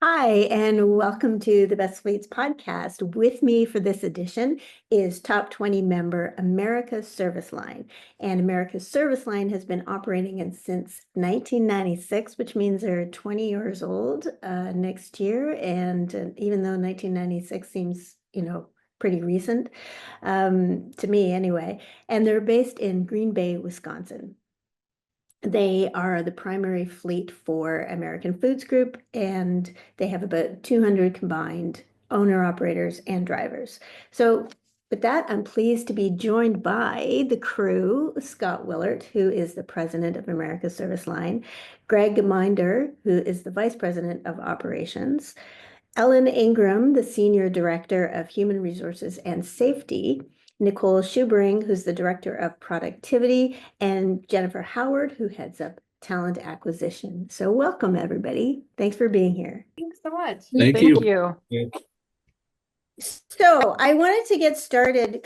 Hi, and welcome to the Best Fleets podcast. With me for this edition is top 20 member America's Service Line. And America's Service Line has been operating since 1996, which means they're 20 years old next year. And even though 1996 seems, pretty recent to me anyway, and they're based in Green Bay, Wisconsin. They are the primary fleet for American Foods Group, and they have about 200 combined owner operators and drivers. So with that, I'm pleased to be joined by the crew, Scott Willert, who is the president of America's Service Line, Greg Minder, who is the vice president of operations, Ellen Ingram, the Senior Director of Human Resources and Safety, Nicole Schubring, who's the Director of Productivity, and Jennifer Howard, who heads up Talent Acquisition. So welcome, everybody. Thanks for being here. Thanks so much. Thank Thank you. you. So I wanted to get started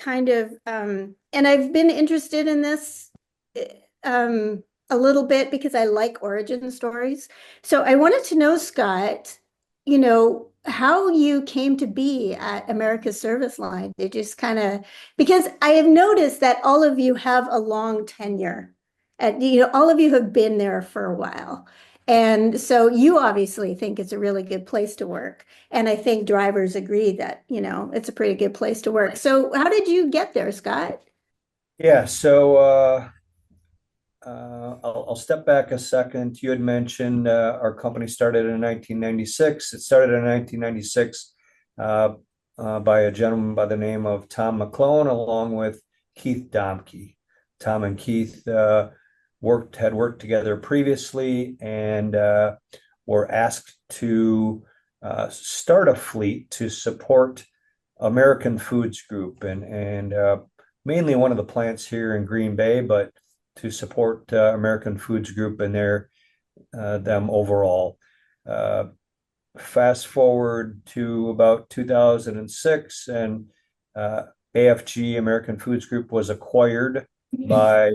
and I've been interested in this a little bit because I like origin stories. So I wanted to know, Scott, how you came to be at America's Service Line. They just because I have noticed that all of you have a long tenure. All of you have been there for a while. And so you obviously think it's a really good place to work. And I think drivers agree that, it's a pretty good place to work. So how did you get there, Scott? Yeah, so I'll step back a second. You had mentioned our company started in 1996. It started in 1996 by a gentleman by the name of Tom McClone, along with Keith Domke. Tom and Keith had worked together previously and were asked to start a fleet to support American Foods Group and mainly one of the plants here in Green Bay, but to support American Foods Group and them overall. Fast forward to about 2006, and AFG, American Foods Group, was acquired by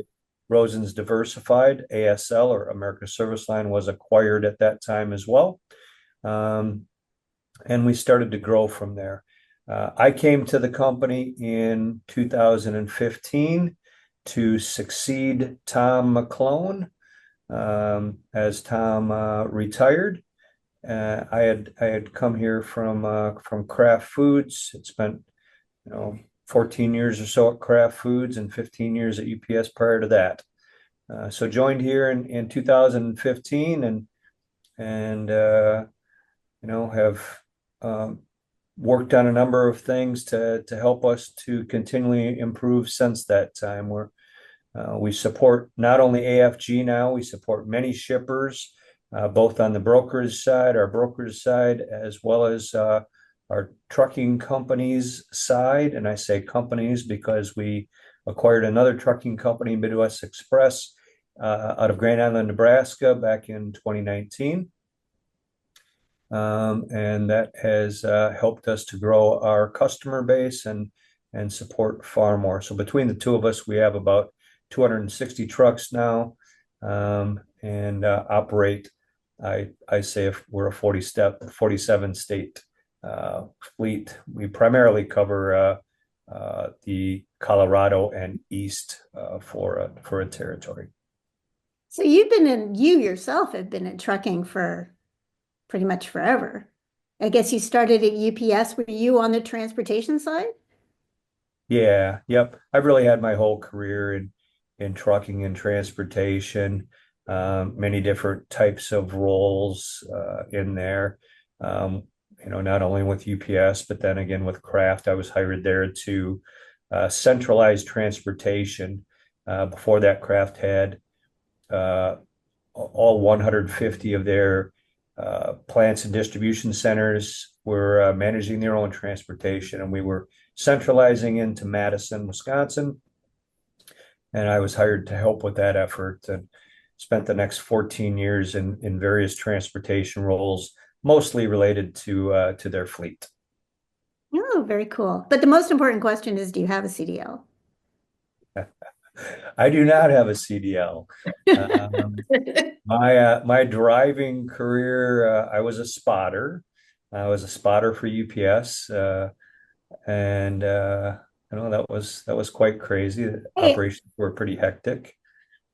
Rosen's Diversified. ASL, or America Service Line, was acquired at that time as well. And we started to grow from there. I came to the company in 2015 to succeed Tom McClone as Tom retired. I had come here from Kraft Foods. Had spent 14 years or so at Kraft Foods and 15 years at UPS prior to that. So joined here in 2015 and have worked on a number of things to help us to continually improve since that time. We support not only AFG now, we support many shippers, both on the brokerage side, our brokerage side, as well as our trucking companies side. And I say companies because we acquired another trucking company, Midwest Express, out of Grand Island, Nebraska, back in 2019. And that has helped us to grow our customer base and support far more. So between the two of us, we have about 260 trucks now, and operate. I say if we're a 47 state fleet. We primarily cover the Colorado and East for a territory. So you yourself have been in trucking for pretty much forever. I guess you started at UPS. Were you on the transportation side? Yeah, yep. I've really had my whole career in trucking and transportation, many different types of roles in there. Not only with UPS, but then again with Kraft. I was hired there to centralize transportation. Before that, Kraft had all 150 of their plants and distribution centers were managing their own transportation, and we were centralizing into Madison, Wisconsin. And I was hired to help with that effort and spent the next 14 years in various transportation roles, mostly related to their fleet. Oh, very cool. But the most important question is, do you have a CDL? I do not have a CDL. My driving career, I was a spotter. I was a spotter for UPS, and that was quite crazy. The Hey, operations were pretty hectic.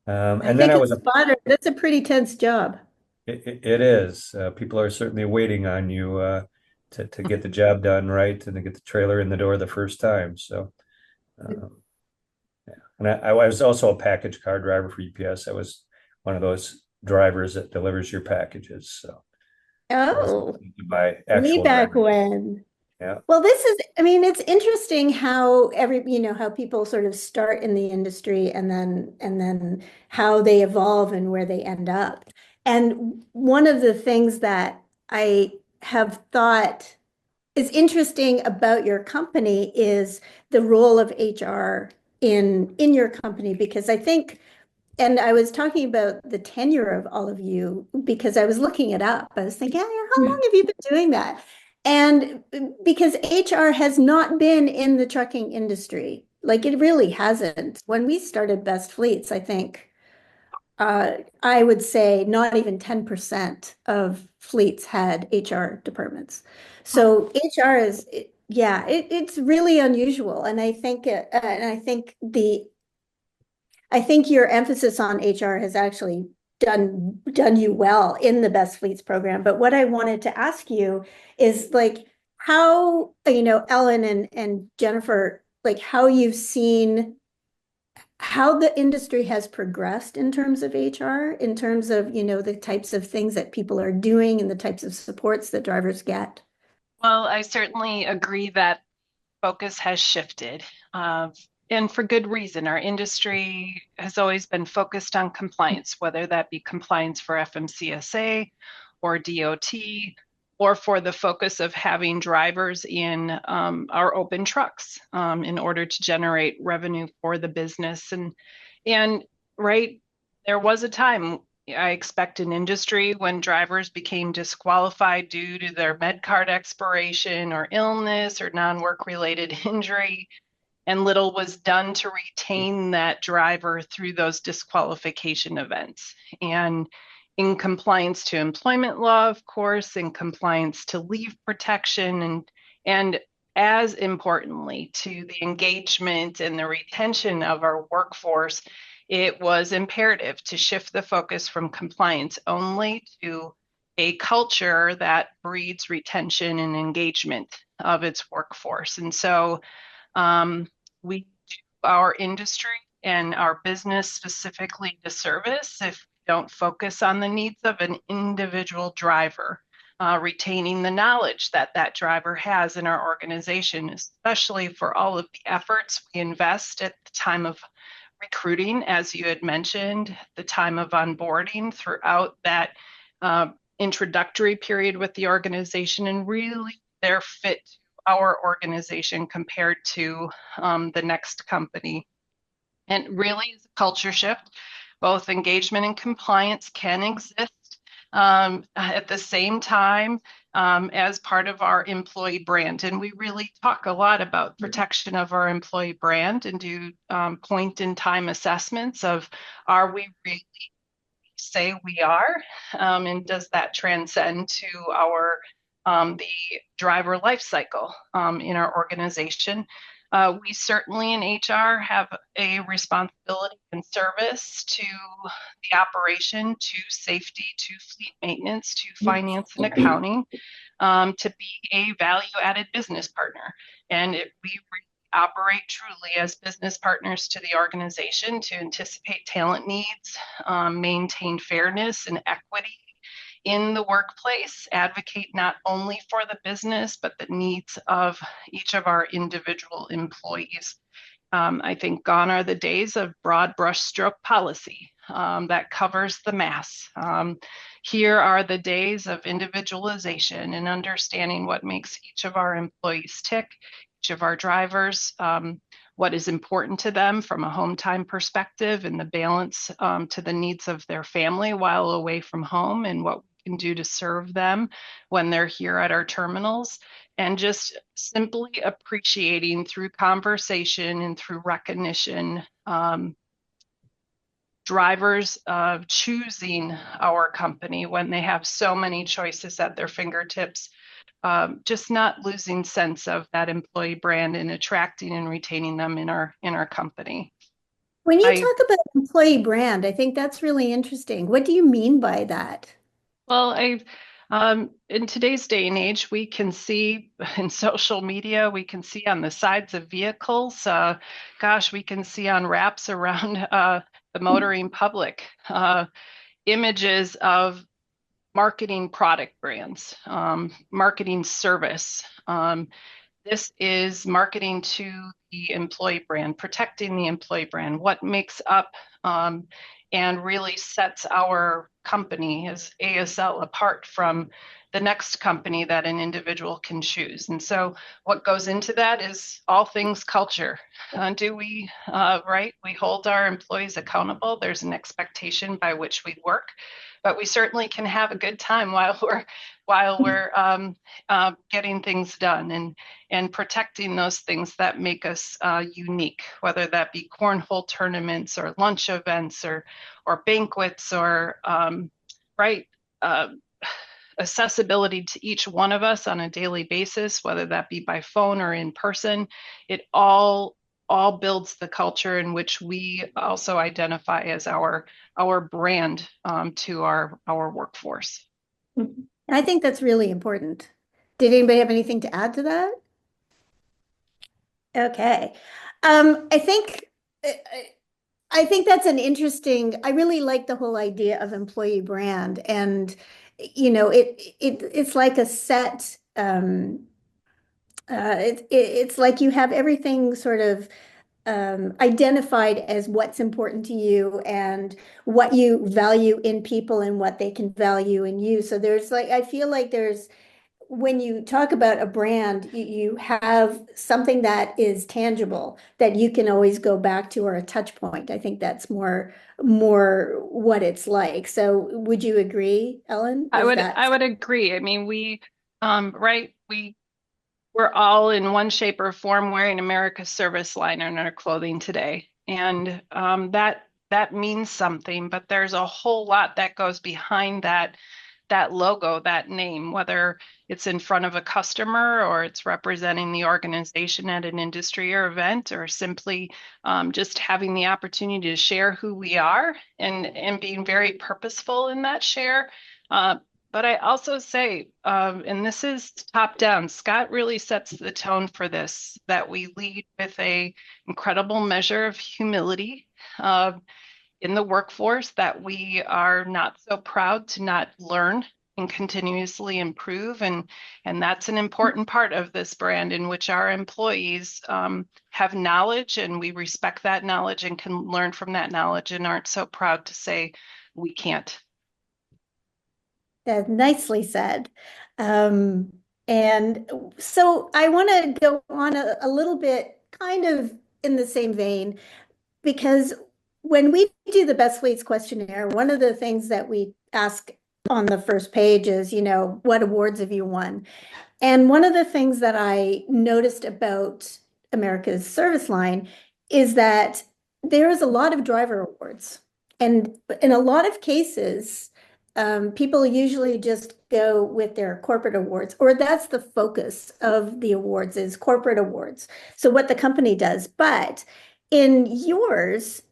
I And then think I a was spotter, that's a pretty tense job. it is. People are certainly waiting on you to get the job done right and to get the trailer in the door the first time. So, um, and I was also a package car driver for UPS. I was one of those drivers that delivers your packages. So that was Oh, my way actual back driver. when. Yeah. Well, I mean, it's interesting how how people sort of start in the industry and then how they evolve and where they end up. And one of the things that I have thought is interesting about your company is the role of HR in your company, because I think, and I was talking about the tenure of all of you because I was looking it up. I was thinking, "Yeah, how long have you been doing that?" And because HR has not been in the trucking industry, like it really hasn't. When we started Best Fleets, I think I would say not even 10% of fleets had HR departments. So HR yeah, it's really unusual. And I think your emphasis on HR has actually done you well in the Best Fleets program. But what I wanted to ask you is like how, Ellen and Jennifer, like how you've seen how the industry has progressed in terms of HR, in terms of, the types of things that people are doing and the types of supports that drivers get. Well, I certainly agree that focus has shifted, and for good reason. Our industry has always been focused on compliance, whether that be compliance for FMCSA or DOT, or for the focus of having drivers in our open trucks in order to generate revenue for the business. And right, there was a time I expect an industry when drivers became disqualified due to their med card expiration or illness or non-work related injury, and little was done to retain that driver through those disqualification events. And in compliance to employment law, of course, in compliance to leave protection, and as importantly to the engagement and the retention of our workforce, it was imperative to shift the focus from compliance only to a culture that breeds retention and engagement of its workforce. And so we do our industry and our business specifically disservice if we don't focus on the needs of an individual driver, retaining the knowledge that that driver has in our organization, especially for all of the efforts we invest at the time of recruiting, as you had mentioned, the time of onboarding throughout that introductory period with the organization, and really their fit to our organization compared to the next company. And really is a culture shift. Both engagement and compliance can exist at the same time as part of our employee brand. And we really talk a lot about protection of our employee brand and do point in time assessments of, are we really say we are, and does that transcend to our the driver life cycle in our organization? We certainly in HR have a responsibility and service to the operation, to safety, to fleet maintenance, to finance and accounting, to be a value-added business partner. And we operate truly as business partners to the organization to anticipate talent needs, maintain fairness and equity in the workplace, advocate not only for the business, but the needs of each of our individual employees. I think gone are the days of broad brushstroke policy that covers the mass. Here are the days of individualization and understanding what makes each of our employees tick, each of our drivers, what is important to them from a home time perspective, and the balance to the needs of their family while away from home, and what we can do to serve them when they're here at our terminals. And just simply appreciating through conversation and through recognition drivers choosing our company when they have so many choices at their fingertips, just not losing sense of that employee brand and attracting and retaining them in our company. When you I talk about employee brand, I think that's really interesting. What do you mean by that? Well, in today's day and age, we can see in social media, we can see on the sides of vehicles, gosh, we can see on wraps around the motoring public, images of marketing product brands, marketing service. This is marketing to the employee brand, protecting the employee brand, what makes up and really sets our company as ASL apart from the next company that an individual can choose. And so what goes into that is all things culture. Do we, right? We hold our employees accountable. There's an expectation by which we work, but we certainly can have a good time while we're getting things done and protecting those things that make us unique, whether that be cornhole tournaments or lunch events or banquets or right accessibility to each one of us on a daily basis, whether that be by phone or in person. It all builds the culture in which we also identify as our brand to our workforce. I think that's really important. Did anybody have anything to add to that? Okay. I think I think that's an interesting, I really like the whole idea of employee brand. And, you know, it's like a set, it's like you have everything sort of identified as what's important to you and what you value in people and what they can value in you. So there's like, I feel like there's, when you talk about a brand, you have something that is tangible that you can always go back to, or a touch point. I think that's more what it's like. So would you agree, Ellen? I Is would that agree. I mean, right, we're all in one shape or form wearing America's service line on our clothing today. And that means something, but there's a whole lot that goes behind that logo, that name, whether it's in front of a customer or it's representing the organization at an industry or event, or simply just having the opportunity to share who we are and being very purposeful in that share. But I also say, and this is top down, Scott really sets the tone for this, that we lead with a incredible measure of humility in the workforce, that we are not so proud to not learn and continuously improve. And that's an important part of this brand, in which our employees have knowledge, and we respect that knowledge and can learn from that knowledge, and aren't so proud to say we can't. nicely said? And so I want to go on a little bit kind of in the same vein, because when we do the Best Fleets questionnaire, one of the things that we ask on the first page is, you know, what awards have you won? And one of the things that I noticed about America's Service Line is that there is a lot of driver awards. And in a lot of cases, people usually just go with their corporate awards, or that's the focus of the awards, is corporate awards. So what the company does. But in yours,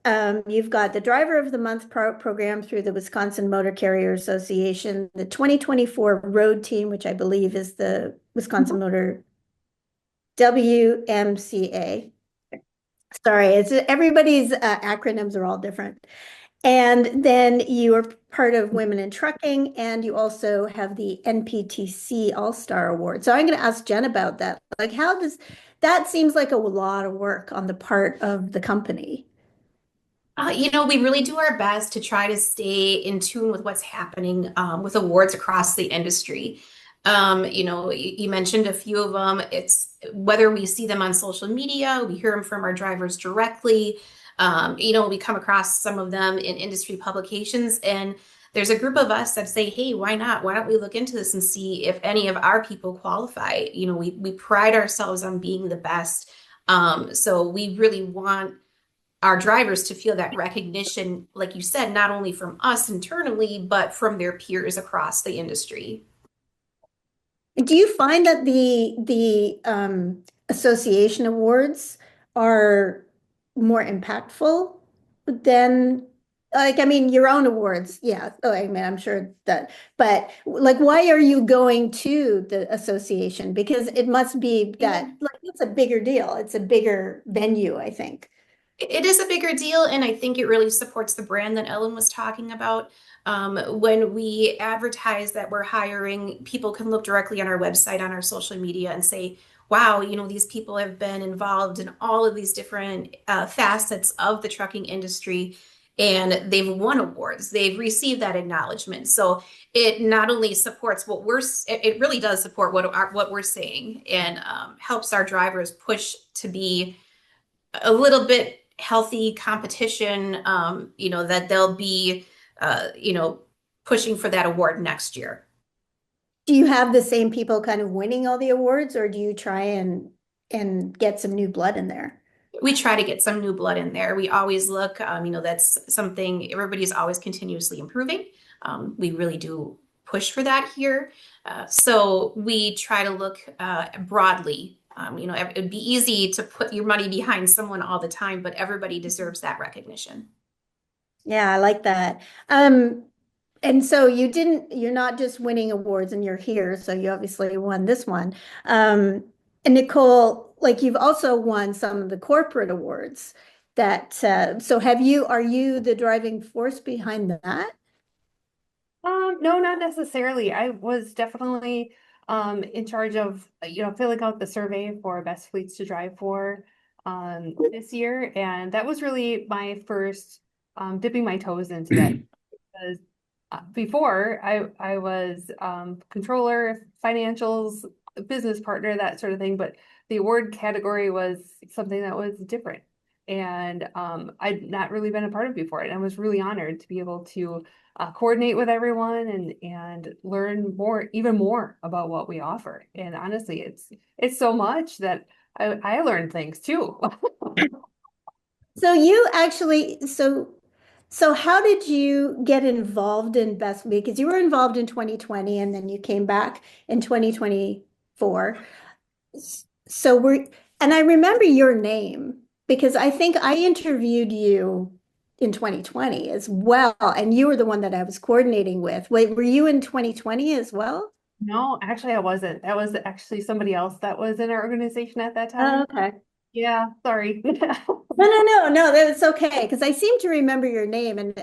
you've got the Driver of the Month program through the Wisconsin Motor Carrier Association, the 2024 Road Team, which I believe is the Wisconsin Motor WMCA. Sorry, it's everybody's acronyms are all different. And then you are part of Women in Trucking, and you also have the NPTC All-Star Award. So I'm going to ask Jen about that. Like, how does that seems like a lot of work on the part of the company? We really do our best to try to stay in tune with what's happening with awards across the industry. You mentioned a few of them. It's whether we see them on social media, we hear them from our drivers directly. We come across some of them in industry publications, and there's a group of us that say, hey, why not? Why don't we look into this and see if any of our people qualify? We pride ourselves on being the best. So we really want our drivers to feel that recognition, like you said, not only from us internally, but from their peers across the industry. Do you find that the association awards are more impactful than like I mean your own awards? Yeah. Oh, I mean I'm sure that, but like why are you going to the association? Because it must be that like it's a bigger deal. It's a bigger venue, I think. It is a bigger deal, and I think it really supports the brand that Ellen was talking about. When we advertise that we're hiring, people can look directly on our website, on our social media, and say, wow, these people have been involved in all of these different facets of the trucking industry, and they've won awards. They've received that acknowledgement. So it not only supports it really does support what we're saying, and helps our drivers push to be a little bit healthy competition, that they'll be, pushing for that award next year. Do you have the same people kind of winning all the awards, or do you try and get some new blood in there? We try to get some new blood in there. We always look, that's something everybody's always continuously improving. We really do push for that here. So we try to look broadly. It'd be easy to put your money behind someone all the time, but everybody deserves that recognition. Yeah, I like that. And so you're not just winning awards and you're here, so you obviously won this one. And Nicole, like you've also won some of the corporate awards that, so are you the driving force behind that? No, not necessarily. I was definitely in charge of, filling out the survey for best fleets to drive for this year. And that was really my first dipping my toes into that. Because before I was controller, financials, business partner, that sort of thing, but the award category was something that was different. And I'd not really been a part of before. And I was really honored to be able to coordinate with everyone and learn even more about what we offer. And honestly, it's so much that I learned things too. So you actually, so how did you get involved in Best Because you were involved in 2020 and then you came back in 2024. So and I remember your name because I think I interviewed you in 2020 as well, and you were the one that I was coordinating with. Wait, were you in 2020 as well? No, actually, I wasn't. That was actually somebody else that was in our organization at that Oh, time. okay. Yeah, sorry. No, that's okay. Because I seem to remember your name and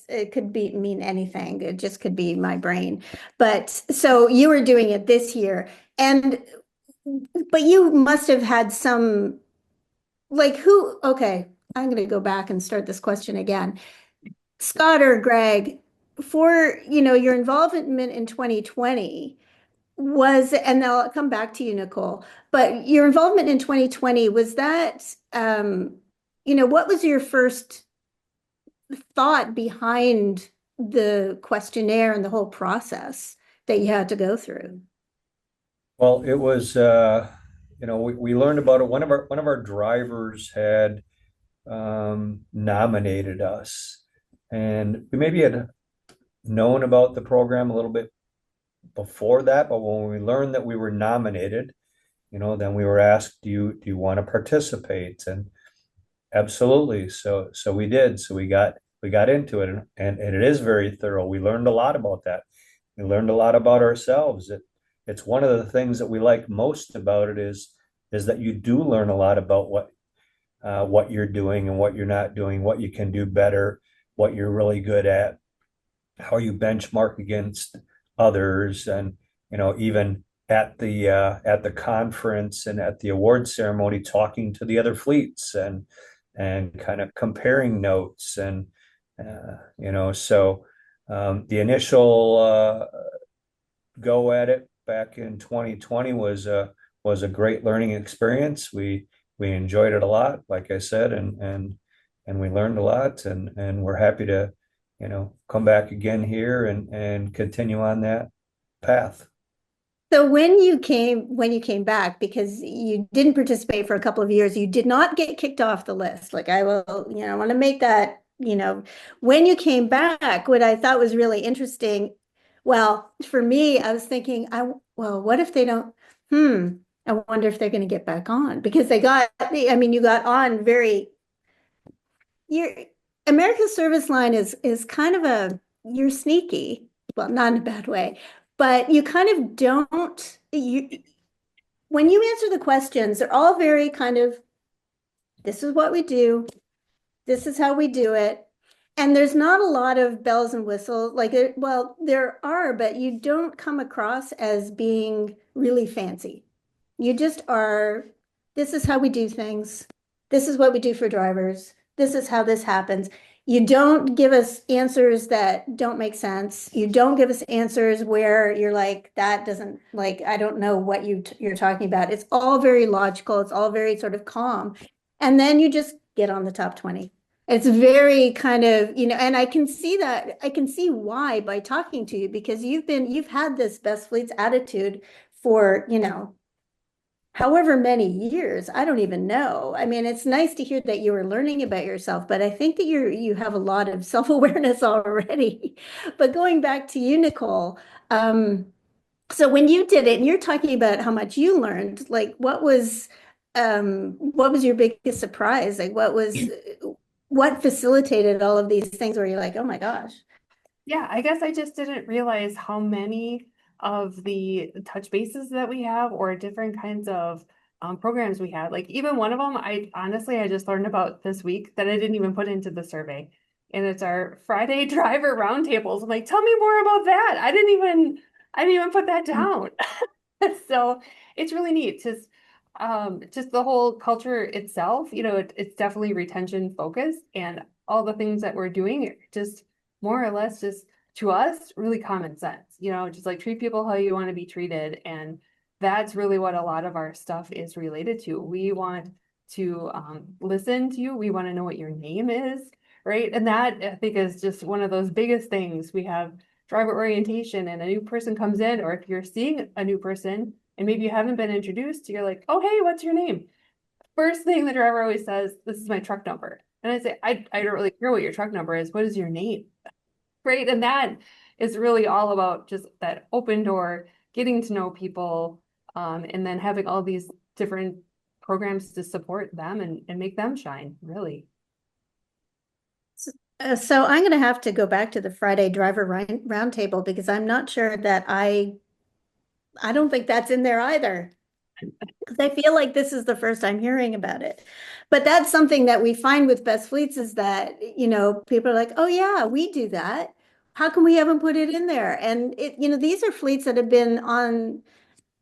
it could mean anything. It just could be my brain. But so you were doing it this year but you must have had some okay, I'm gonna go back and start this question again. Scott or Greg, for your involvement in 2020 and I'll come back to you, Nicole, but your involvement in 2020, was that, what was your first thought behind the questionnaire and the whole process that you had to go through? Well, it was, we learned about it. One of our drivers had nominated us, and we maybe had known about the program a little bit before that, but when we learned that we were nominated, then we were asked, do you want to participate? And absolutely. So we did. So we got into it, and it is very thorough. We learned a lot about that. We learned a lot about ourselves. It's one of the things that we like most about it is that you do learn a lot about what you're doing and what you're not doing, what you can do better, what you're really good at, how you benchmark against others, and even at the conference and at the award ceremony, talking to the other fleets and kind of comparing notes and so the initial go at it back in 2020 was a great learning experience. We enjoyed it a lot, like I said, and we learned a lot, and we're happy to come back again here and continue on that path. So when you came back, because you didn't participate for a couple of years, you did not get kicked off the list. Like I will, I want to make that, when you came back, what I thought was really interesting, well, for me, I was thinking, well, what if they don't, I wonder if they're going to get back on because I mean, you got on your America's Service Line is kind of you're sneaky, well, not in a bad way, but you kind of don't when you answer the questions, they're all very kind of, this is what we do, this is how we do it. And there's not a lot of bells and whistles, like, well, there are, but you don't come across as being really fancy. You just are, this is how we do things. This is what we do for drivers. This is how this happens. You don't give us answers that don't make sense. You don't give us answers where you're like, that doesn't, like, I don't know what you're talking about. It's all very logical. It's all very sort of calm. And then you just get on the top 20. It's very kind of, and I can see that. I can see why by talking to you because you've had this Best Fleets attitude for, however many years, I don't even know. I mean, it's nice to hear that you were learning about yourself, but I think that you have a lot of self-awareness already. But going back to you, Nicole, so when you did it, and you're talking about how much you learned, like what was your biggest surprise? Like what facilitated all of these things where you're like, oh my gosh. Yeah, I guess I just didn't realize how many of the touch bases that we have or different kinds of programs we had. Like even one of them, I just learned about this week that I didn't even put into the survey. And it's our Friday driver roundtables. I'm like, tell me more about that. I didn't even put that down. So it's really neat. Just the whole culture itself, it's definitely retention focused and all the things that we're doing, just more or less just to us, really common sense, just like treat people how you want to be treated. And that's really what a lot of our stuff is related to. We want to listen to you. We want to know what your name is, right? And that I think is just one of those biggest things. We have driver orientation and a new person comes in, or if you're seeing a new person and maybe you haven't been introduced, you're like, oh, hey, what's your name? First thing the driver always says, this is my truck number. And I say, I don't really care what your truck number is. What is your name? Right. And that is really all about just that open door, getting to know people, and then having all these different programs to support them and make them shine, really. So I'm going to have to go back to the Friday driver roundtable because I'm not sure that I don't think that's in there either. Because I feel like this is the first I'm hearing about it. But that's something that we find with Best Fleets is that, people are like, oh yeah, we do that. How come we haven't put it in there? And these are fleets that have been on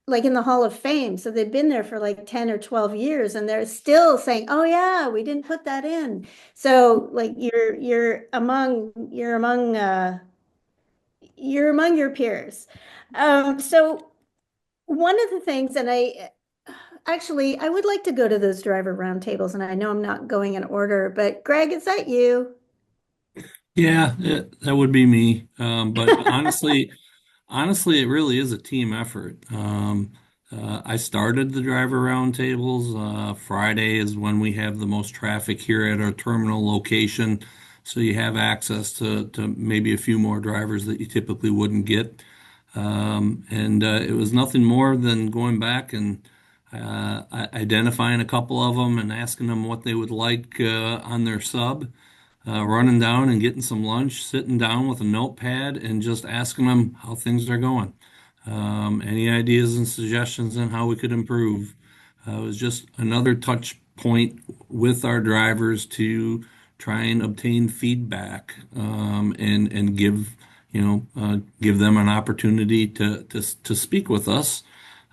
like in the Hall of Fame. So they've been there for like 10 or 12 years and they're still saying, oh yeah, we didn't put that in. So like you're among your peers. So one of the things, and I would like to go to those driver roundtables, and I know I'm not going in order, but Greg, is that you? Yeah, that would be me. But honestly, it really is a team effort. I started the driver roundtables. Friday is when we have the most traffic here at our terminal location, so you have access to maybe a few more drivers that you typically wouldn't get. And it was nothing more than going back and identifying a couple of them and asking them what they would like on their sub, running down and getting some lunch, sitting down with a notepad and just asking them how things are going. Any ideas and suggestions on how we could improve? It was just another touch point with our drivers to try and obtain feedback, and give them an opportunity to speak with us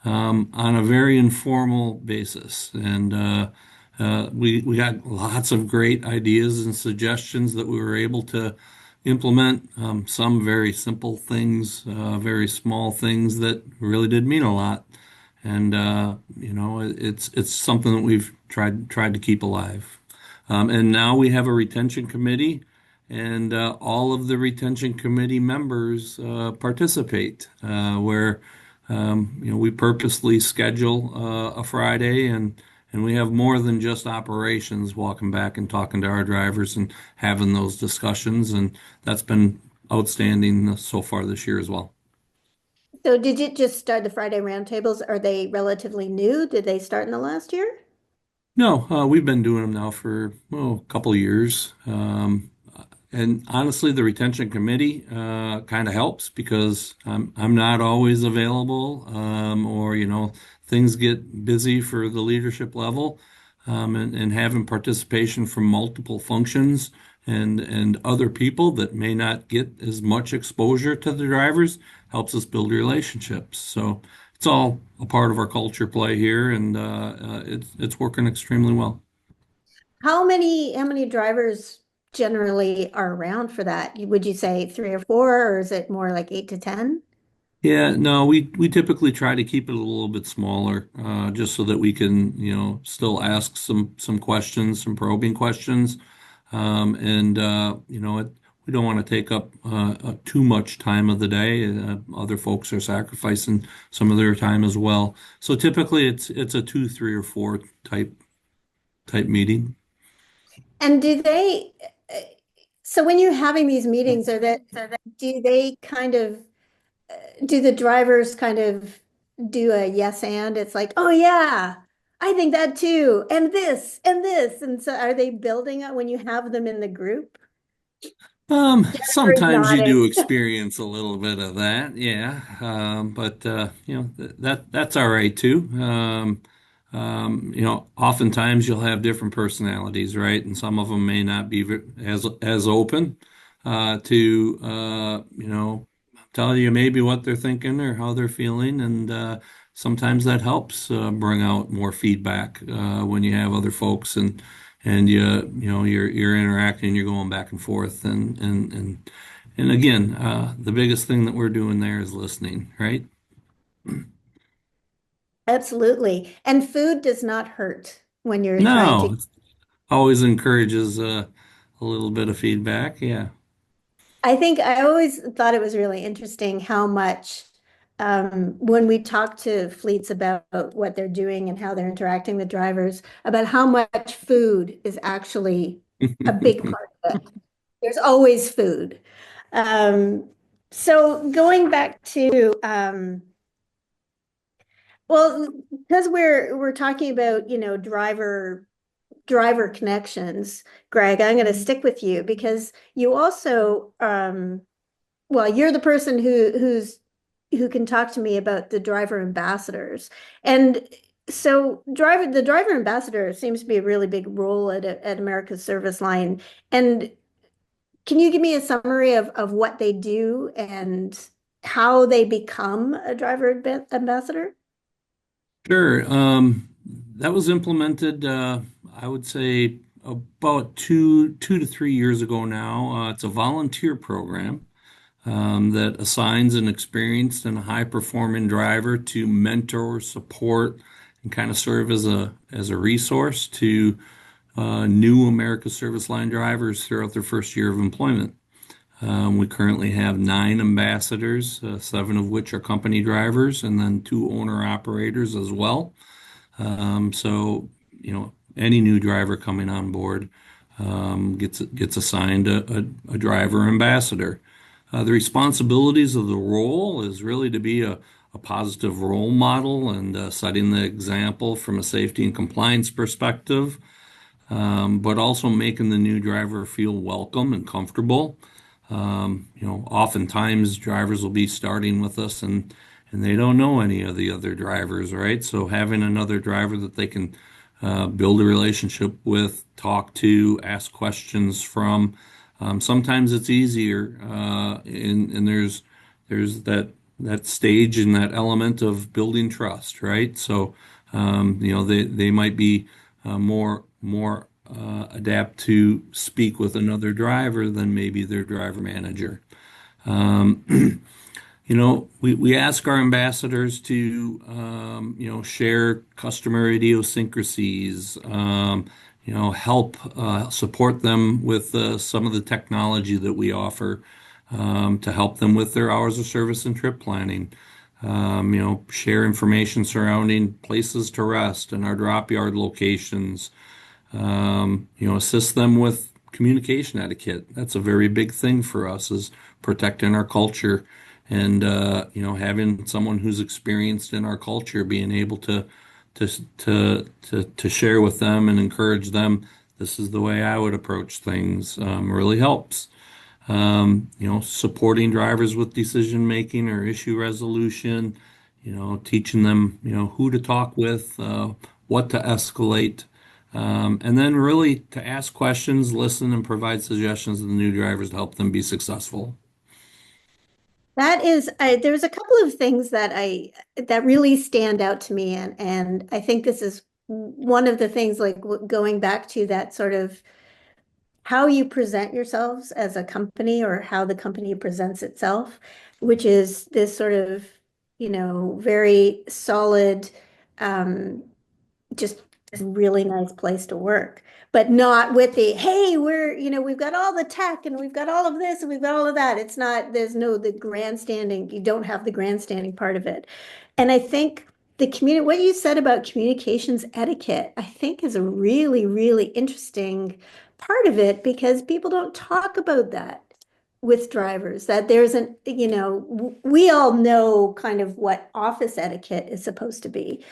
on a very informal basis. And we got lots of great ideas and suggestions that we were able to implement. Some very simple things, very small things that really did mean a lot. And it's something that we've tried to keep alive. And now we have a retention committee, and all of the retention committee members participate, where We purposely schedule a Friday, and we have more than just operations walking back and talking to our drivers and having those discussions, and that's been outstanding so far this year as well. So did you just start the Friday roundtables? Are they relatively new? Did they start in the last year? No, we've been doing them now for a couple of years. And honestly, the retention committee kind of helps because I'm not always available, or things get busy for the leadership level, and having participation from multiple functions and other people that may not get as much exposure to the drivers helps us build relationships. So it's all a part of our culture play here, and it's working extremely well. How many drivers generally are around for that? Would you say 3 or 4, or is it more like 8 to 10? Yeah, no, we typically try to keep it a little bit smaller, just so that we can, still ask some questions, some probing questions, and we don't want to take up too much time of the day. Other folks are sacrificing some of their time as well. So typically, it's a 2, 3, or 4 type meeting. And so when you're having these meetings, do they kind of, do the drivers kind of do a yes and? It's like, oh yeah, I think that too, and this and this. And so are they building up when you have them in the group? Jennifer's Sometimes you do nodding. experience a little bit of that, yeah. But that's all right too. Oftentimes you'll have different personalities, right? And some of them may not be as open to tell you maybe what they're thinking or how they're feeling, and sometimes that helps bring out more feedback when you have other folks and you're interacting, you're going back and forth, and again, the biggest thing that we're doing there is listening, right? Absolutely. And food does not hurt when you're trying to. No, it always encourages a little bit of feedback. Yeah. I think I always thought it was really interesting how much, when we talk to fleets about what they're doing and how they're interacting with drivers, about how much food is actually a big part of it. There's always food. Um, so going back to, well, because we're talking about, driver connections, Greg, I'm going to stick with you because you also, well, you're the person who can talk to me about the driver ambassadors. And so the driver ambassador seems to be a really big role at America's Service Line. And can you give me a summary of what they do and how they become a driver ambassador? Sure. That was implemented, I would say about 2 to 3 years ago now. It's a volunteer program that assigns an experienced and high-performing driver to mentor, support, and kind of serve as a resource to new America Service Line drivers throughout their first year of employment. We currently have 9 ambassadors, 7 of which are company drivers, and then 2 owner-operators as well. So, any new driver coming on board gets assigned a driver ambassador. The responsibilities of the role is really to be a positive role model and setting the example from a safety and compliance perspective, but also making the new driver feel welcome and comfortable. Oftentimes drivers will be starting with us and they don't know any of the other drivers, right? So having another driver that they can build a relationship with, talk to, ask questions from. Sometimes it's easier, and there's that stage and that element of building trust, right? So they might be more adapt to speak with another driver than maybe their driver manager. Um, we ask our ambassadors to, share customer idiosyncrasies, help support them with some of the technology that we offer to help them with their hours of service and trip planning. share information surrounding places to rest and our drop yard locations, assist them with communication etiquette. That's a very big thing for us is protecting our culture and, having someone who's experienced in our culture being able to, to share with them and encourage them. This is the way I would approach things, really helps. Supporting drivers with decision making or issue resolution, teaching them, who to talk with, what to escalate, and then really to ask questions, listen, and provide suggestions to the new drivers to help them be successful. That is, there's a couple of things that really stand out to me, and I think this is one of the things, like going back to that sort of how you present yourselves as a company or how the company presents itself, which is this sort of, very solid, just a really nice place to work, but not with the, hey, we've got all the tech and we've got all of this and we've got all of that. It's not, there's no, the grandstanding, you don't have the grandstanding part of it. And I think what you said about communications etiquette, I think is a really, really interesting part of it because people don't talk about that with drivers, that there's we all know kind of what office etiquette is supposed to be.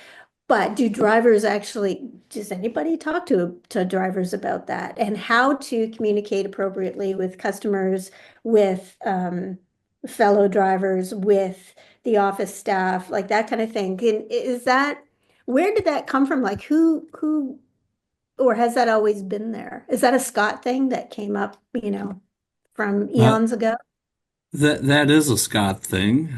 But does anybody talk to drivers about that and how to communicate appropriately with customers, with fellow drivers, with the office staff, like that kind of thing? Where did that come from? Like or has that always been there? Is that a Scott thing that came up, from Uh, eons ago? that is a Scott thing,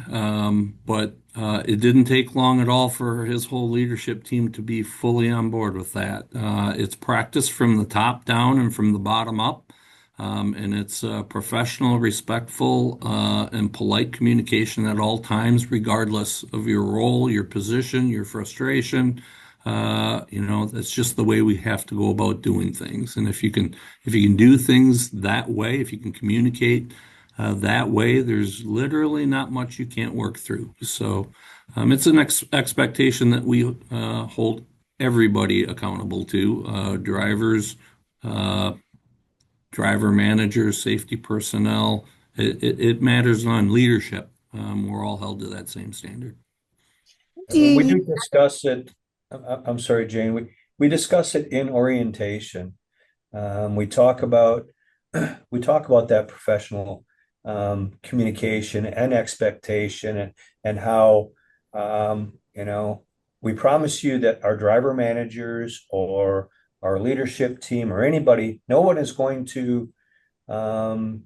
but it didn't take long at all for his whole leadership team to be fully on board with that. It's practiced from the top down and from the bottom up, and it's professional, respectful, and polite communication at all times, regardless of your role, your position, your frustration. That's just the way we have to go about doing things. And if you can do things that way, if you can communicate that way, there's literally not much you can't work through. So it's an expectation that we hold everybody accountable to, drivers, uh, driver managers, safety personnel. It matters on leadership. We're all held to that same standard. Do We you do discuss it. I'm sorry, Jane. We discuss it in orientation. We talk about that professional communication and expectation and how we promise you that our driver managers or our leadership team or anybody, no one is going to um,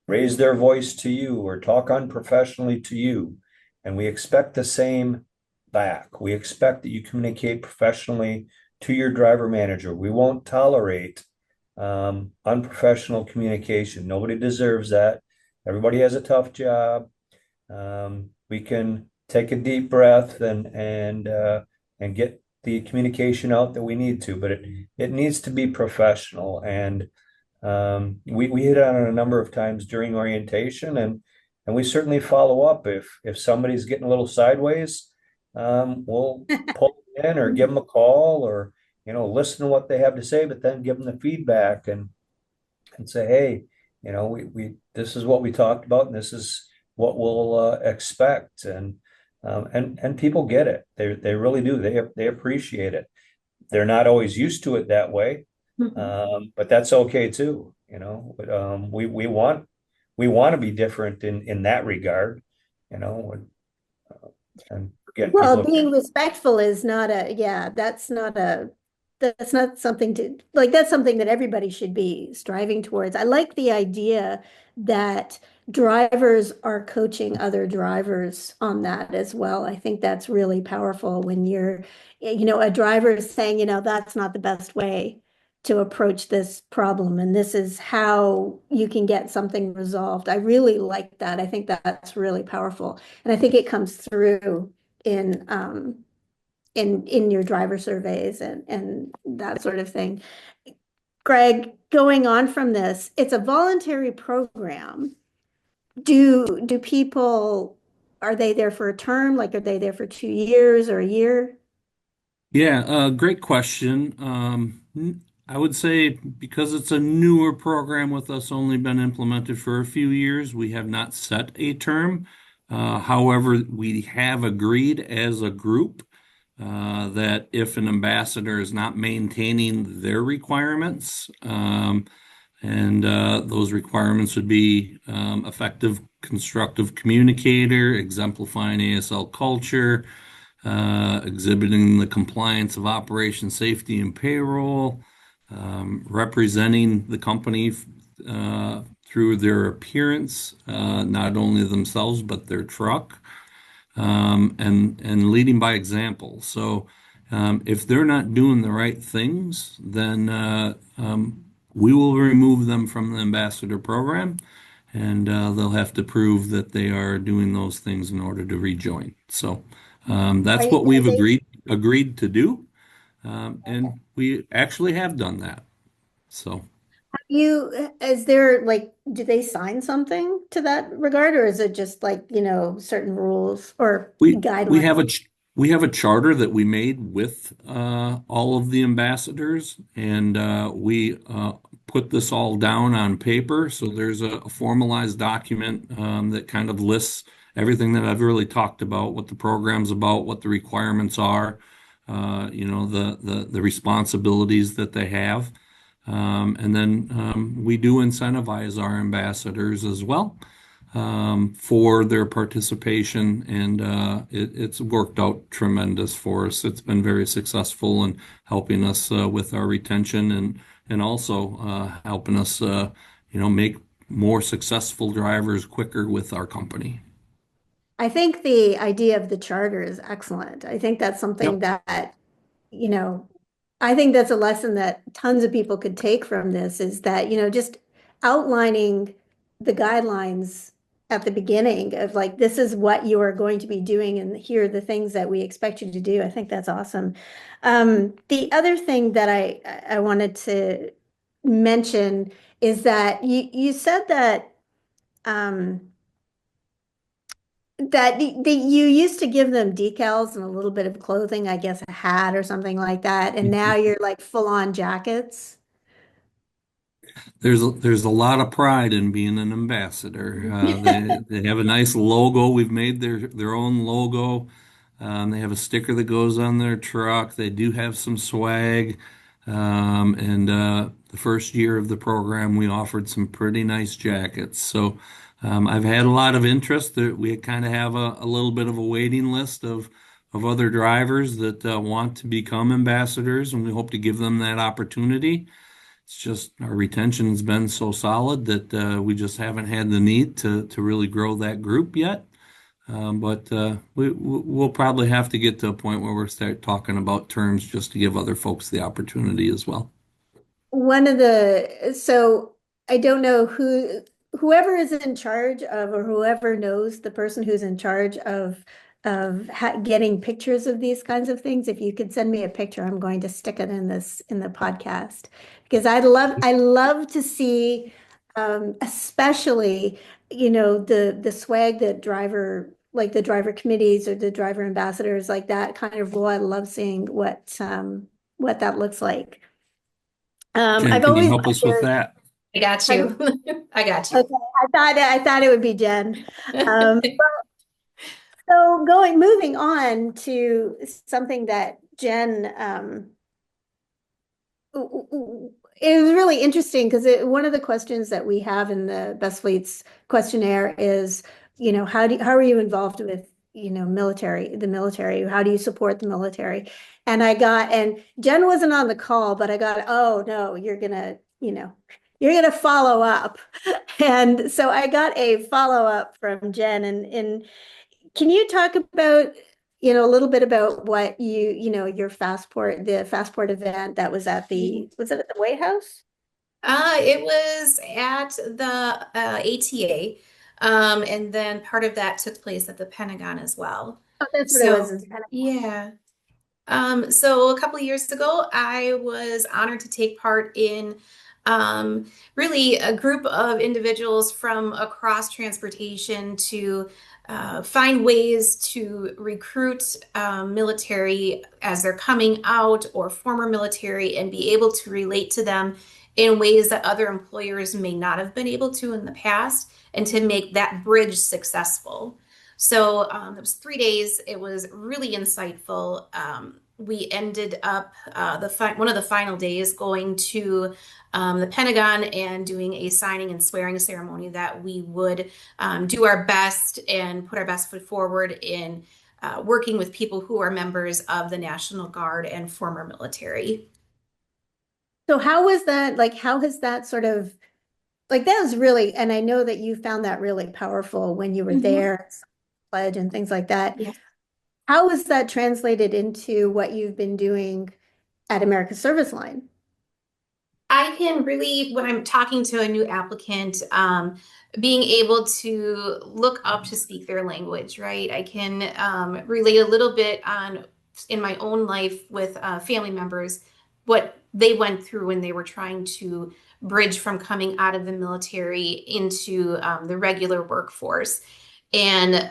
raise their voice to you or talk unprofessionally to you. And we expect the same back. We expect that you communicate professionally to your driver manager. We won't tolerate unprofessional communication. Nobody deserves that. Everybody has a tough job. We can take a deep breath and get the communication out that we need to, but it needs to be professional. And we hit on it a number of times during orientation, and we certainly follow up if somebody's getting a little sideways. We'll pull in or give them a call or listen to what they have to say, but then give them the feedback and say, hey, we this is what we talked about, and this is what we'll expect, and people get it. They really do. They appreciate it. They're not always used to it that way, but that's okay too. But, we want to be different in that regard, and again, Well, people. being respectful is that's not something to, like, that's something that everybody should be striving towards. I like the idea that drivers are coaching other drivers on that as well. I think that's really powerful when a driver is saying, that's not the best way to approach this problem, and this is how you can get something resolved. I really like that. I think that's really powerful. And I think it comes through in your driver surveys and that sort of thing. Greg, going on from this, it's a voluntary program. Do people are they there for a term? Like, are they there for 2 years or a year? Yeah, great question. I would say because it's a newer program with us only been implemented for a few years, we have not set a term. However, we have agreed as a group that if an ambassador is not maintaining their requirements, and those requirements would be effective, constructive communicator, exemplifying ASL culture, exhibiting the compliance of operation safety and payroll, representing the company through their appearance, not only themselves, but their truck, and leading by example. So if they're not doing the right things, then we will remove them from the ambassador program, and they'll have to prove that they are doing those things in order to rejoin. So that's what we've agreed to do, and we actually have done that. So Is there like, do they sign something to that regard, or is it just like, certain rules or we guidelines? we have a charter that we made with all of the ambassadors, and we put this all down on paper. So there's a formalized document that kind of lists everything that I've really talked about, what the program's about, what the requirements are, the responsibilities that they have. And then we do incentivize our ambassadors as well for their participation, and it's worked out tremendous for us. It's been very successful in helping us with our retention and also helping us, make more successful drivers quicker with our company. I think the idea of the charter is excellent. I think that's something Yep. that, you know, I think that's a lesson that tons of people could take from this is that, just outlining the guidelines at the beginning of like, this is what you are going to be doing and here are the things that we expect you to do. I think that's awesome. The other thing that I wanted to mention is that you said that um, you used to give them decals and a little bit of clothing, I guess a hat or something like that, and now you're like full on jackets. There's a lot of pride in being an ambassador. They have a nice logo. We've made their own logo. They have a sticker that goes on their truck. They do have some swag. And the first year of the program, we offered some pretty nice jackets. So I've had a lot of interest. We kind of have a little bit of a waiting list of other drivers that want to become ambassadors, and we hope to give them that opportunity. It's just our retention has been so solid that we just haven't had the need to really grow that group yet. But we'll probably have to get to a point where we'll start talking about terms just to give other folks the opportunity as well. So I don't know whoever is in charge of, or whoever knows the person who's in charge of getting pictures of these kinds of things. If you could send me a picture, I'm going to stick it in the podcast because I love to see, especially, the swag that like the driver committees or the driver ambassadors, like that kind of role. I love seeing what that looks like. Jen, I've can you always help us with that? I got you. I got you. Okay, I thought it would be Jen. Um, so moving on to something that Jen, it was really interesting because one of the questions that we have in the Best Fleets questionnaire is, how are you involved with, the military? How do you support the military? And Jen wasn't on the call, but I got, oh no, you're gonna follow up. And so I got a follow up from Jen, and can you talk about, a little bit about what your the Fastport event that was was it at the White House? It was at the ATA, and then part of that took place at the Pentagon as well. Oh, that's what it So, was. It's kind of yeah. So a couple of years ago, I was honored to take part in Really a group of individuals from across transportation to find ways to recruit military as they're coming out or former military and be able to relate to them in ways that other employers may not have been able to in the past and to make that bridge successful. So it was 3 days. It was really insightful. We ended up one of the final days going to the Pentagon and doing a signing and swearing ceremony that we would do our best and put our best foot forward in working with people who are members of the National Guard and former military. So how was that, like, how has that sort of, like, that was really, and I know that you found that really powerful when you were there, pledge and things like that. Yes. How was that translated into what you've been doing at America's Service Line? I can really, when I'm talking to a new applicant, being able to look up to speak their language, right? I can relate a little bit on in my own life with family members, what they went through when they were trying to bridge from coming out of the military into the regular workforce. And,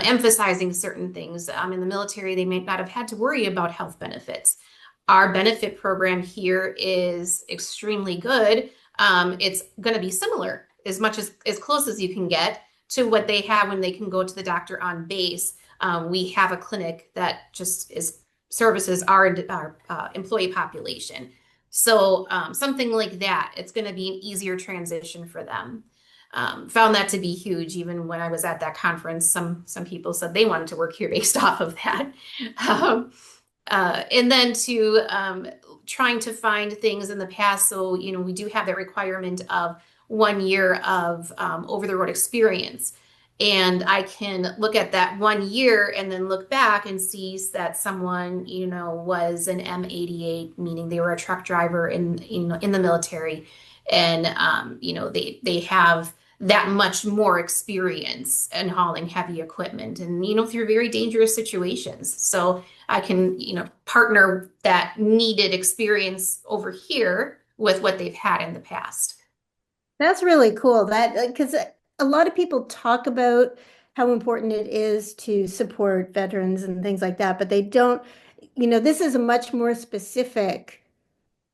emphasizing certain things. In the military, they may not have had to worry about health benefits. Our benefit program here is extremely good. It's going to be similar as much as close as you can get to what they have when they can go to the doctor on base. We have a clinic that just services our employee population. So something like that, it's going to be an easier transition for them. Found that to be huge. Even when I was at that conference, some people said they wanted to work here based off of that. And then to trying to find things in the past. So, we do have that requirement of 1 year of over the road experience. And I can look at that 1 year and then look back and see that someone, was an M88, meaning they were a truck driver in the military. And, they have that much more experience in hauling heavy equipment and, through very dangerous situations. So I can, partner that needed experience over here with what they've had in the past. That's really cool. That, because a lot of people talk about how important it is to support veterans and things like that, but they don't, this is a much more specific,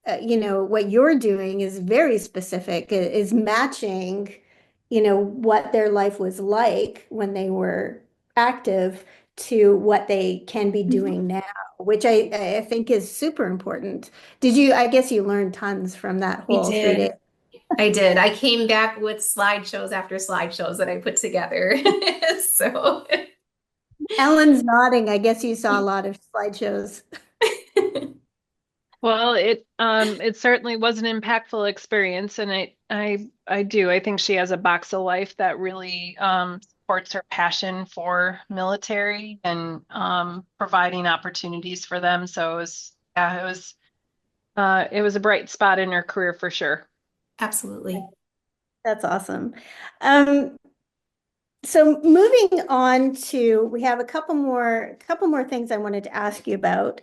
what you're doing is very specific, is matching, what their life was like when they were active to what they can be doing now, which I think is super important. I guess you learned tons from that We whole 3 days. did. I did. I came back with slideshows after slideshows that I put together. So Ellen's nodding. I guess you saw a lot of slideshows. Well, it certainly was an impactful experience, and I think she has a box of life that really supports her passion for military and providing opportunities for them. So it was a bright spot in her career for sure. Absolutely. That's awesome. So moving on to, we have a couple more things I wanted to ask you about.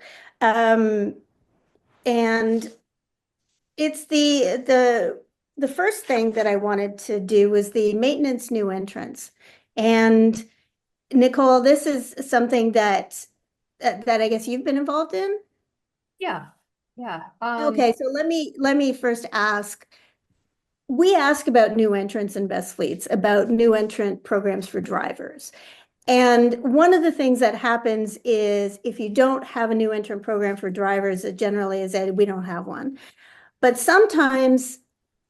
And it's the first thing that I wanted to do was the maintenance new entrants. And Nicole, this is something that I guess you've been involved in. Yeah. Yeah. Okay, so let me first ask. We ask about new entrants and best fleets, about new entrant programs for drivers. And one of the things that happens is if you don't have a new entrant program for drivers, it generally is that we don't have one. But sometimes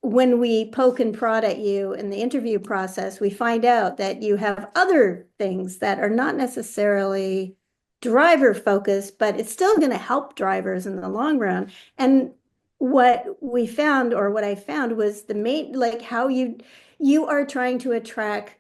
when we poke and prod at you in the interview process, we find out that you have other things that are not necessarily driver focused, but it's still going to help drivers in the long run. And what we found, or what I found, was the like how you are trying to attract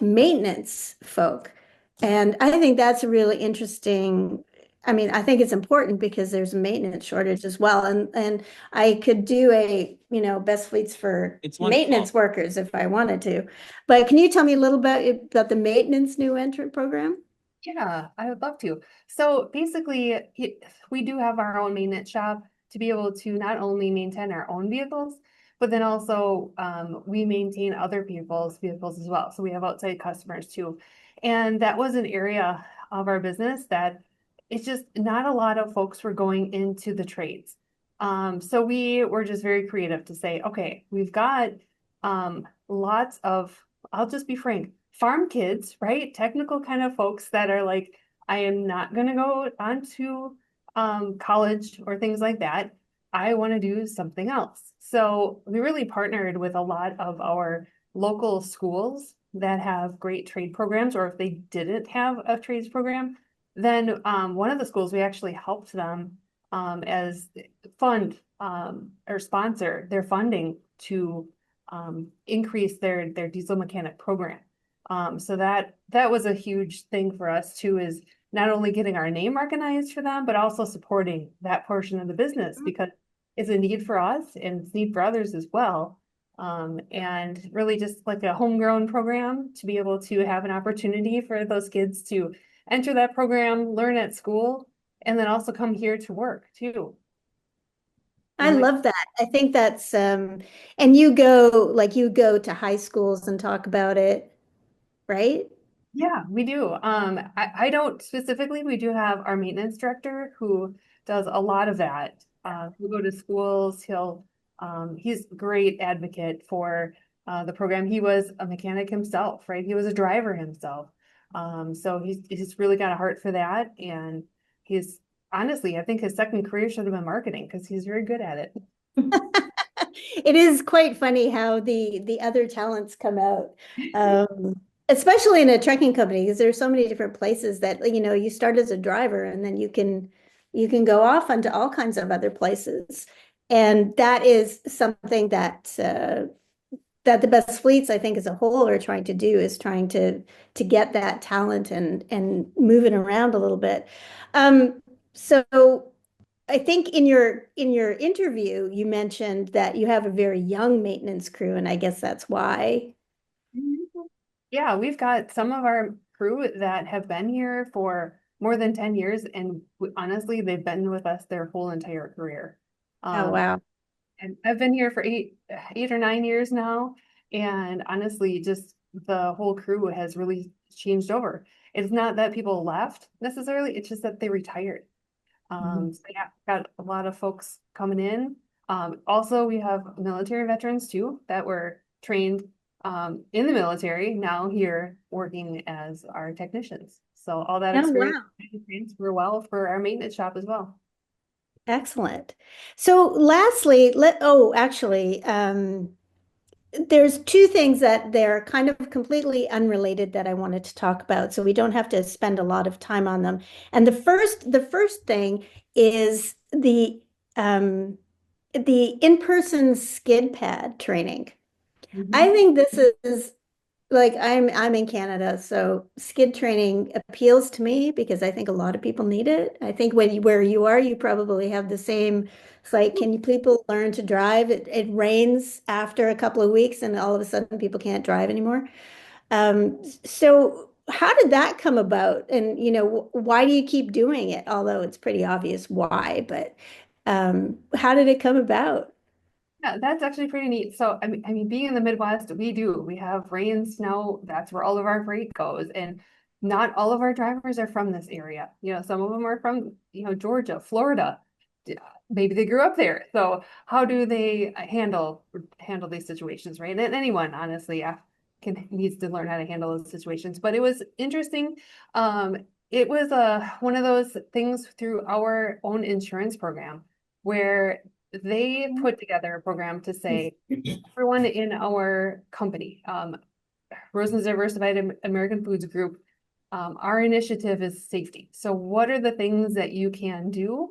maintenance folk. And I think that's really interesting. I mean, I think it's important because there's a maintenance shortage as well. And I could do a, best fleets for maintenance workers if I wanted to. But can you tell me a little bit about the maintenance new entrant program? Yeah, I would love to. So basically, we do have our own maintenance shop, to be able to not only maintain our own vehicles, but then also we maintain other people's vehicles as well. So we have outside customers too. And that was an area of our business that it's just not a lot of folks were going into the trades. So we were just very creative to say, okay, we've got lots of, I'll just be frank, farm kids, right? Technical kind of folks that are like, I am not going to go on to college or things like that. I want to do something else. So we really partnered with a lot of our local schools that have great trade programs, or if they didn't have a trades program, then one of the schools, we actually helped them as fund or sponsor their funding to increase their diesel mechanic program. So that was a huge thing for us too, is not only getting our name recognized for them, but also supporting that portion of the business, because it's a need for us and it's a need for others as well. And really just like a homegrown program to be able to have an opportunity for those kids to enter that program, learn at school, and then also come here to work too. I love that. I think that's and you go to high schools and talk about it, right? Yeah, we do. I don't specifically, we do have our maintenance director who does a lot of that. We'll go to schools, he's a great advocate for the program. He was a mechanic himself, right? He was a driver himself. So he's really got a heart for that. And he's honestly, I think his second career should have been marketing because he's very good at it. It is quite funny how the other talents come out. Especially in a trucking company, because there's so many different places that, you start as a driver and then you can go off onto all kinds of other places. And that is something that that the best fleets, I think, as a whole are trying to do, is trying to get that talent and move it around a little bit. So I think in your interview, you mentioned that you have a very young maintenance crew, and I guess that's why. Yeah, we've got some of our crew that have been here for more than 10 years, and honestly, they've been with us their whole entire career. Oh, wow. And I've been here for eight or 9 years now, and honestly, just the whole crew has really changed over. It's not that people left necessarily, it's just that they retired. So yeah, got a lot of folks coming in. Also, we have military veterans too that were trained in the military, now here working as our technicians. So all that Oh, experience wow. transfer well for our maintenance shop as well. Excellent. So lastly, actually, there's two things that they're kind of completely unrelated that I wanted to talk about, so we don't have to spend a lot of time on them. And the first thing is the in-person skid pad training. I think this is like I'm in Canada, so skid training appeals to me because I think a lot of people need it. I think where you are, you probably have the same. It's like, can you people learn to drive? It rains after a couple of weeks, and all of a sudden people can't drive anymore. So how did that come about? And why do you keep doing it? Although it's pretty obvious why, but how did it come about? Yeah, that's actually pretty neat. So, I mean, being in the Midwest, we have rain, snow, that's where all of our freight goes. And not all of our drivers are from this area. Some of them are from, Georgia, Florida. Maybe they grew up there. So how do they handle these situations, right? And anyone, honestly, needs to learn how to handle those situations. But it was interesting. It was one of those things through our own insurance program where they put together a program to say everyone in our company, Rosen's Diversified American Foods Group, our initiative is safety. So what are the things that you can do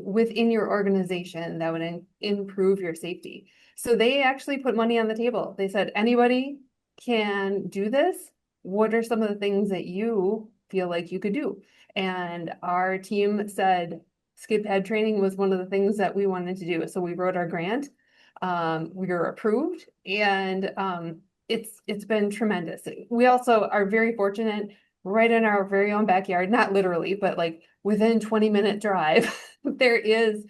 within your organization that would improve your safety? So they actually put money on the table. They said, anybody can do this. What are some of the things that you feel like you could do? And our team said, skid pad training was one of the things that we wanted to do. So we wrote our grant. We were approved, and it's been tremendous. We also are very fortunate right in our very own backyard, not literally, but like within 20-minute drive, there is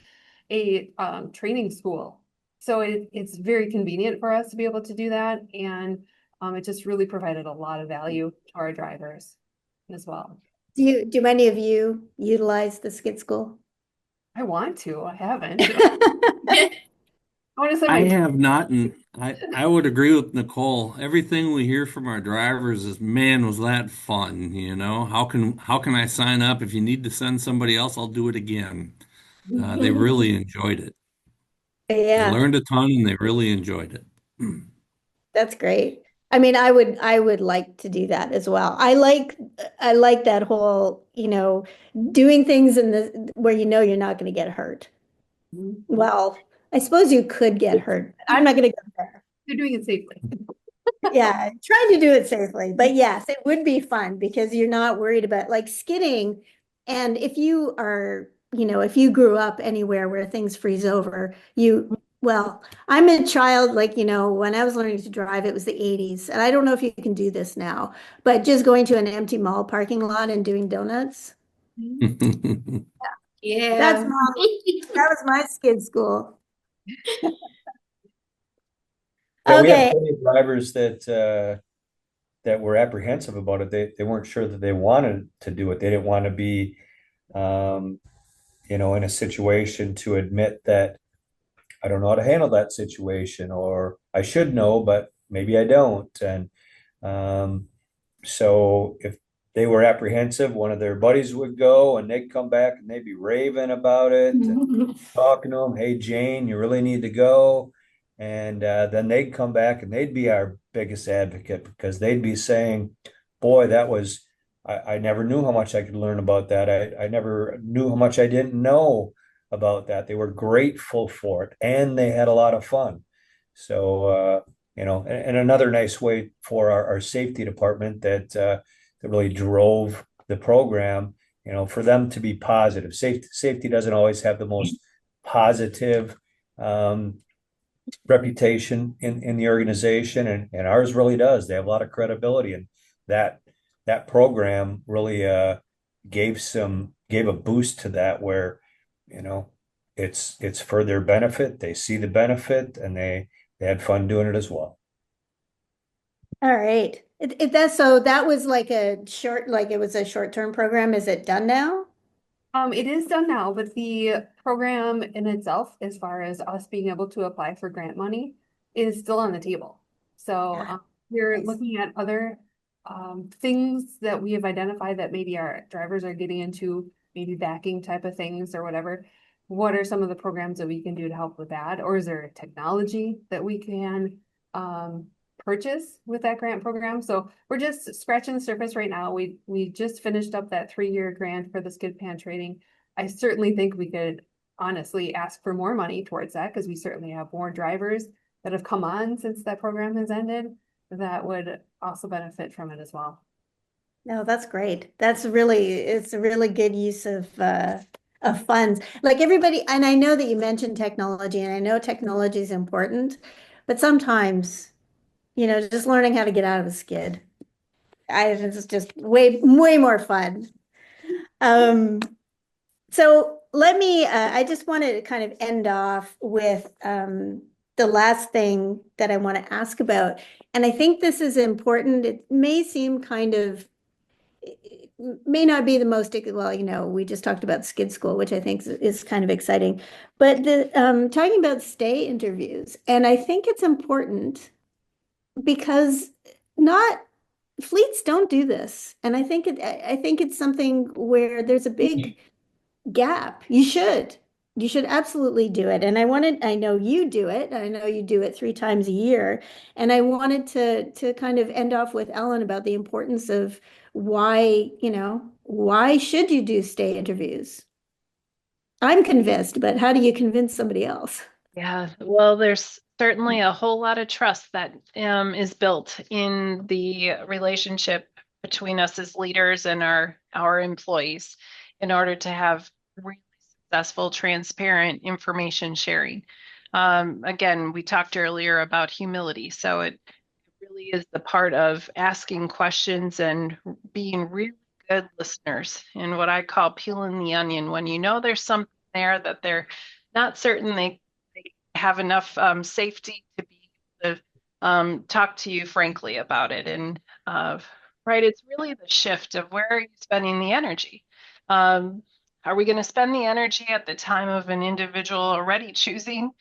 a training school. So it's very convenient for us to be able to do that. And it just really provided a lot of value to our drivers as well. Do any of you utilize the skid school? I want to, I haven't. I want to send I my have not, and I would agree with Nicole. Everything we hear from our drivers is, man, was that fun, you know? How can I sign up? If you need to send somebody else, I'll do it again. They really enjoyed it. They Yeah, learned a ton and they really enjoyed it. that's great. I mean, I would like to do that as well. I like that whole, doing things in the where you're not going to get hurt. Well, I suppose you could get hurt. I'm not going to go there. They're doing it safely. Yeah, trying to do it safely. But yes, it would be fun because you're not worried about like skidding. And if you are, if you grew up anywhere where things freeze over, well, I'm a child, like, when I was learning to drive, it was the 80s. And I don't know if you can do this now, but just going to an empty mall parking lot and doing donuts. Yeah. That was my skid school. Yeah, we have Okay. plenty of drivers that were apprehensive about it. They weren't sure that they wanted to do it. They didn't want to be in a situation to admit that I don't know how to handle that situation, or I should know, but maybe I don't. And so if they were apprehensive, one of their buddies would go and they'd come back and they'd be raving about it, and talking to them, hey, Jane, you really need to go. And then they'd come back and they'd be our biggest advocate because they'd be saying, boy, I never knew how much I could learn about that. I never knew how much I didn't know about that. They were grateful for it and they had a lot of fun. So, and another nice way for our safety department that really drove the program, for them to be positive. Safety doesn't always have the most positive reputation in the organization, and ours really does. They have a lot of credibility, and that program really gave a boost to that, where it's for their benefit. They see the benefit, and they had fun doing it as well. All right. So that was like it was a short-term program. Is it done now? It is done now, but the program in itself, as far as us being able to apply for grant money, is still on the table. So we're Nice. looking at other things that we have identified that maybe our drivers are getting into, maybe backing type of things or whatever. What are some of the programs that we can do to help with that? Or is there technology that we can purchase with that grant program? So we're just scratching the surface right now. We just finished up that 3-year grant for the skid pan training. I certainly think we could honestly ask for more money towards that because we certainly have more drivers that have come on since that program has ended that would also benefit from it as well. No, that's great. It's a really good use of funds. Like everybody, and I know that you mentioned technology, and I know technology is important, but sometimes, just learning how to get out of a skid, it's just way more fun. So I just wanted to kind of end off with the last thing that I want to ask about. And I think this is important. It may seem it may not be the most, well, we just talked about skid school, which I think is kind of exciting. But talking about stay interviews, and I think it's important because not fleets don't do this. And I think it's something where there's a big gap. You should absolutely do it. And I know you do it. I know you do it 3 times a year. And I wanted to kind of end off with Ellen about the importance of why should you do stay interviews? I'm convinced, but how do you convince somebody else? Yeah, well, there's certainly a whole lot of trust that is built in the relationship between us as leaders and our employees in order to have really successful, transparent information sharing. Again, we talked earlier about humility, so it really is the part of asking questions and being really good listeners, and what I call peeling the onion. When you know there's something there that they're not certain they have enough safety to be able to talk to you frankly about it. And right, it's really the shift of where are you spending the energy? Are we going to spend the energy at the time of an individual already choosing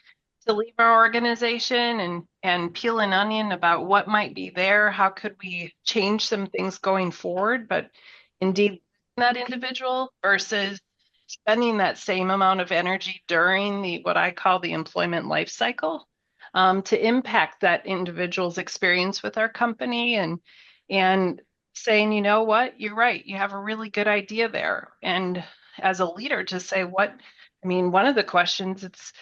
to leave our organization and peel an onion about what might be there? How could we change some things going forward? But indeed, that individual versus spending that same amount of energy during the what I call the employment life cycle to impact that individual's experience with our company and saying, you know what, you're right, you have a really good idea there. And as a leader, to say what, I mean, one of the questions it's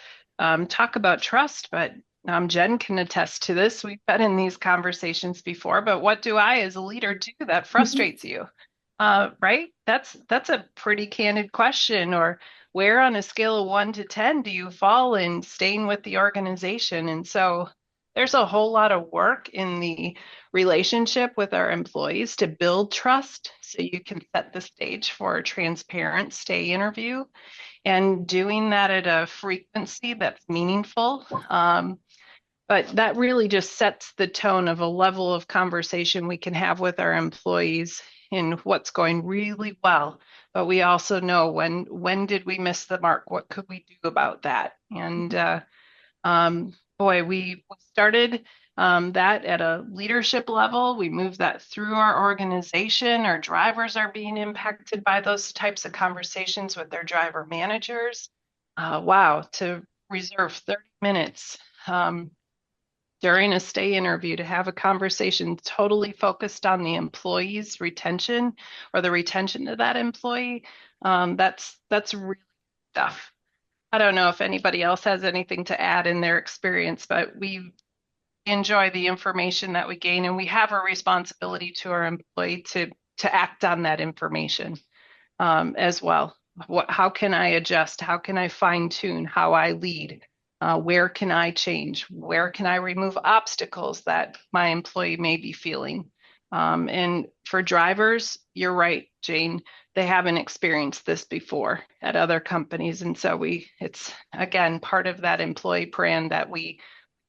talk about trust, but Jen can attest to this. We've been in these conversations before, but what do I as a leader do that frustrates you? Right? That's a pretty candid question. Or where on a scale of 1 to 10 do you fall in staying with the organization? And so there's a whole lot of work in the relationship with our employees to build trust so you can set the stage for a transparent stay interview and doing that at a frequency that's meaningful. But that really just sets the tone of a level of conversation we can have with our employees in what's going really well. But we also know when did we miss the mark? What could we do about that? And boy, we started that at a leadership level. We moved that through our organization. Our drivers are being impacted by those types of conversations with their driver managers. Wow, to reserve 30 minutes during a stay interview to have a conversation totally focused on the employee's retention or the retention of that employee, that's really tough. I don't know if anybody else has anything to add in their experience, but we enjoy the information that we gain, and we have a responsibility to our employee to act on that information as well. How can I adjust? How can I fine tune how I lead? Where can I change? Where can I remove obstacles that my employee may be feeling? And for drivers, you're right, Jane, they haven't experienced this before at other companies. And so it's again, part of that employee brand that we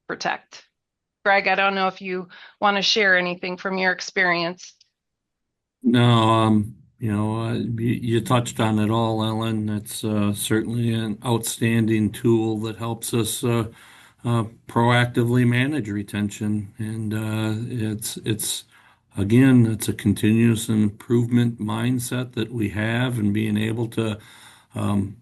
protect. Greg, I don't know if you want to share anything from your experience. No, you touched on it all, Ellen. It's certainly an outstanding tool that helps us proactively manage retention, and it's again, it's a continuous improvement mindset that we have, and being able to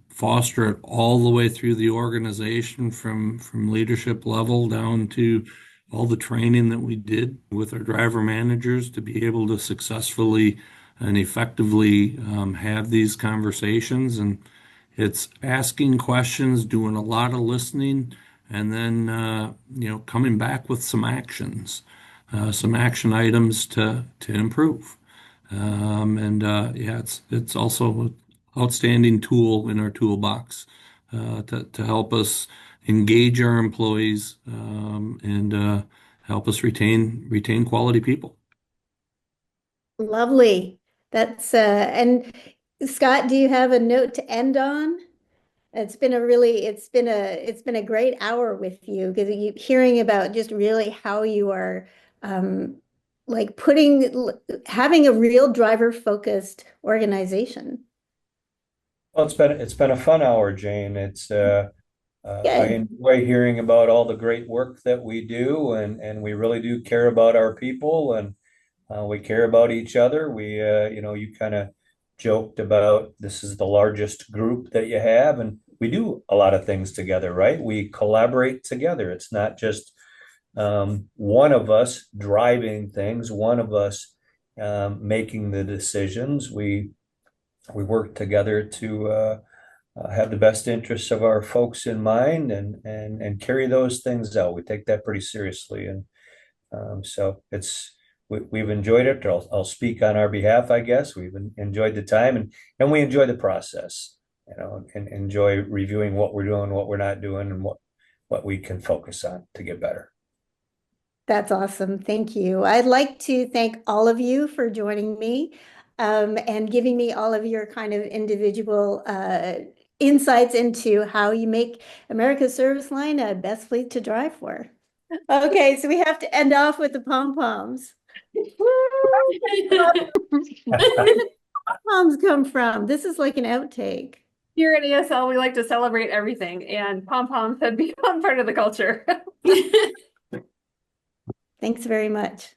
foster it all the way through the organization, from leadership level down to all the training that we did with our driver managers to be able to successfully and effectively have these conversations. And it's asking questions, doing a lot of listening, and then coming back with some actions, some action items to improve. Yeah, it's also an outstanding tool in our toolbox to help us engage our employees and help us retain quality people. Lovely. And Scott, do you have a note to end on? It's been a great hour with you because you hearing about just really how you are like having a real driver focused organization. Well, it's been a fun hour, Jane. I Good. enjoy hearing about all the great work that we do, and we really do care about our people, and we care about each other. You kind of joked about this is the largest group that you have, and we do a lot of things together, right? We collaborate together. It's not just one of us driving things, one of us making the decisions. We work together to have the best interests of our folks in mind, and carry those things out. We take that pretty seriously, and so we've enjoyed it. I'll speak on our behalf, I guess. We've enjoyed the time, and we enjoy the process, and enjoy reviewing what we're doing, what we're not doing, and what we can focus on to get better. That's awesome. Thank you. I'd like to thank all of you for joining me and giving me all of your kind of individual insights into how you make America's Service Line a best fleet to drive for. Okay, so we have to end off with the pom-poms. Where did pom-poms come from? This is like an outtake. Here at ASL, we like to celebrate everything, and pom-poms have become part of the culture. Thanks very much.